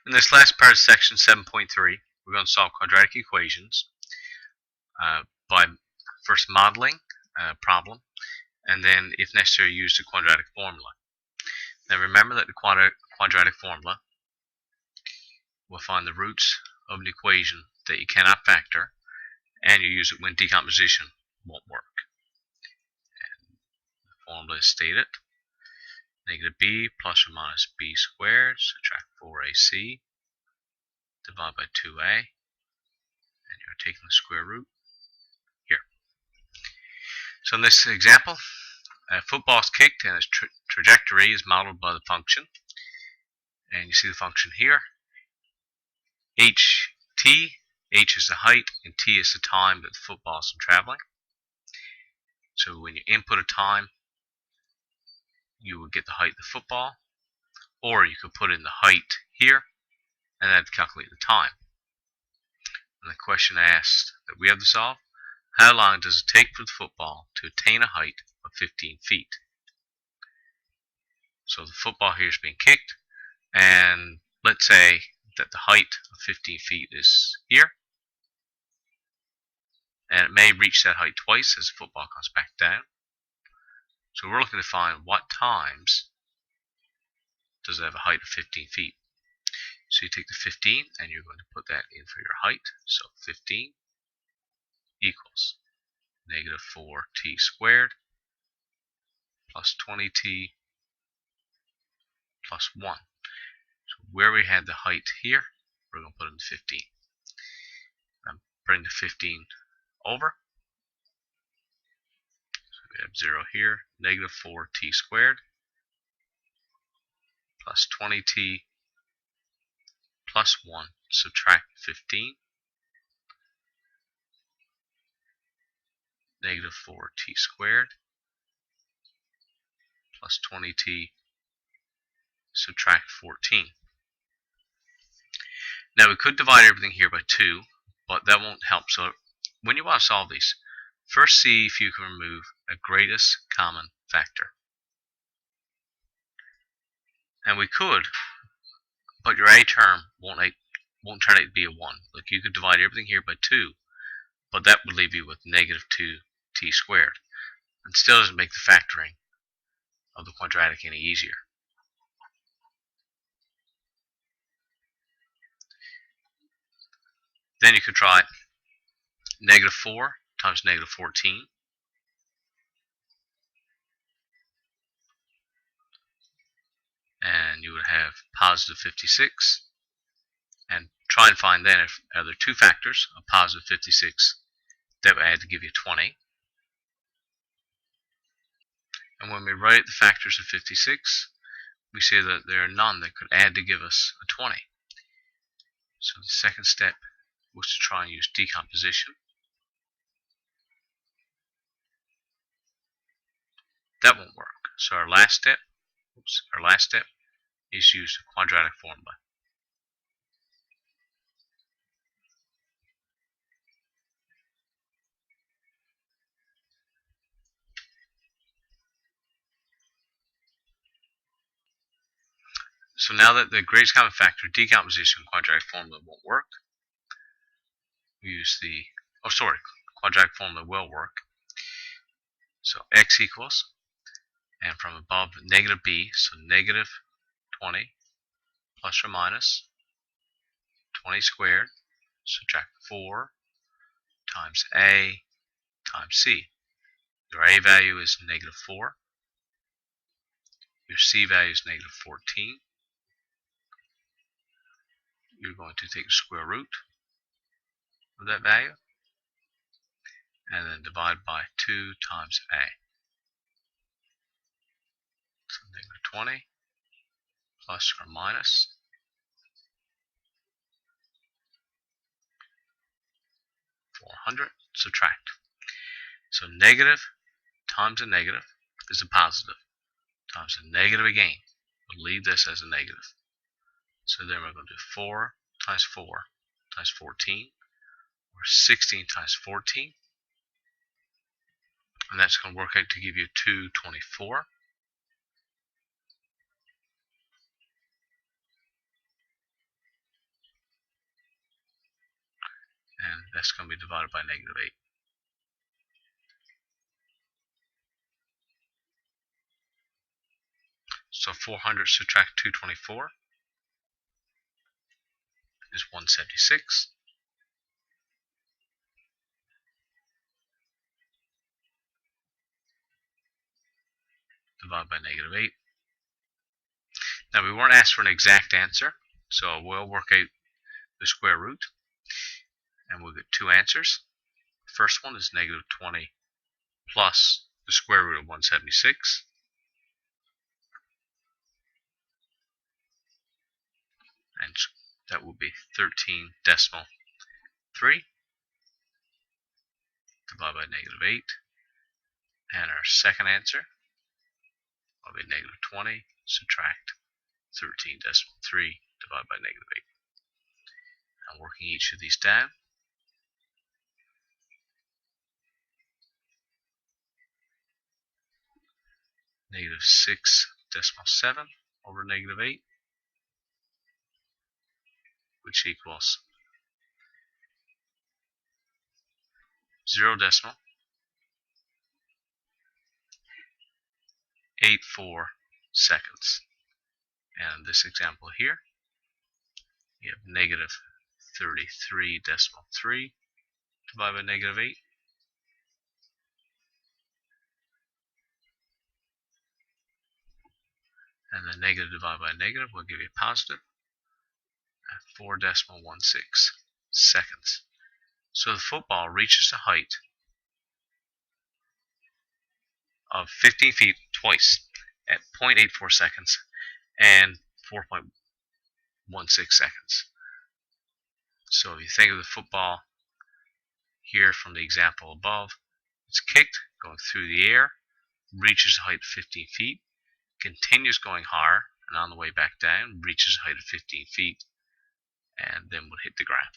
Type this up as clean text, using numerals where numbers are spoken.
In this last part of section 7.3, we're going to solve quadratic equations by first modeling a problem and then, if necessary, use the quadratic formula. Now remember that the quadratic formula will find the roots of an equation that you cannot factor, and you use it when decomposition won't work. And the formula is stated: negative b plus or minus b squared, subtract 4ac, divide by 2a, and you're taking the square root here. So in this example, a football is kicked and its trajectory is modeled by the function. And you see the function here. H is the height, and t is the time that the football is traveling. So when you input a time, you will get the height of the football, or you could put in the height here, and then calculate the time. And the question asks that we have to solve: how long does it take for the football to attain a height of 15 feet? So the football here is being kicked, and let's say that the height of 15 feet is here, and it may reach that height twice as the football comes back down. So we're looking to find what times does it have a height of 15 feet. So you take the 15 and you're going to put that in for your height. So 15 equals negative 4t squared plus 20t plus 1. So where we had the height here, we're going to put in the 15. Bring the 15 over. So we have 0 here, negative 4t squared plus 20t plus 1, subtract 15, negative 4t squared plus 20t, subtract 14. Now we could divide everything here by 2, but that won't help. So when you want to solve these, first see if you can remove a greatest common factor. And we could, but your a term won't turn out to be a 1. Like, you could divide everything here by 2, but that would leave you with negative 2t squared. And still doesn't make the factoring of the quadratic any easier. Then you could try negative 4 times negative 14. And you would have positive 56. And try and find then if there are two factors of positive 56 that would add to give you 20. And when we write the factors of 56, we see that there are none that could add to give us a 20. So the second step was to try and use decomposition. That won't work. So our last step is use the quadratic formula. So now that the greatest common factor decomposition quadratic formula won't work, we use the quadratic formula will work. So x equals, and from above, negative b, so negative 20 plus or minus 20 squared, subtract 4 times a times c. Your a value is negative 4. Your c value is negative 14. You're going to take the square root of that value and then divide by 2 times a. So negative 20 plus or minus 400, subtract. So negative times a negative is a positive, times a negative again. We'll leave this as a negative. So then we're going to do 4 times 4 times 14, or 16 times 14. And that's going to work out to give you 224. that's going to be divided by negative 8. So 400 subtract 224 is 176. Divided by negative 8. Now we weren't asked for an exact answer, so we'll work out the square root, and we'll get two answers. The first one is negative 20 plus the square root of 176. And that will be 13.3 divided by negative 8. And our second answer will be negative 20 subtract 13.3 divided by negative 8. I'm working each of these down. Negative 6.7 over negative 8, which equals 0.84 seconds. And in this example here, you have negative 33.3 divided by negative 8. And the negative divided by negative will give you positive at 4.16 seconds. So the football reaches a height of 15 feet twice at 0.84 seconds and 4.16 seconds. So if you think of the football here from the example above, it's kicked, going through the air, reaches a height of 15 feet, continues going higher, and on the way back down, reaches a height of 15 feet, and then would hit the ground.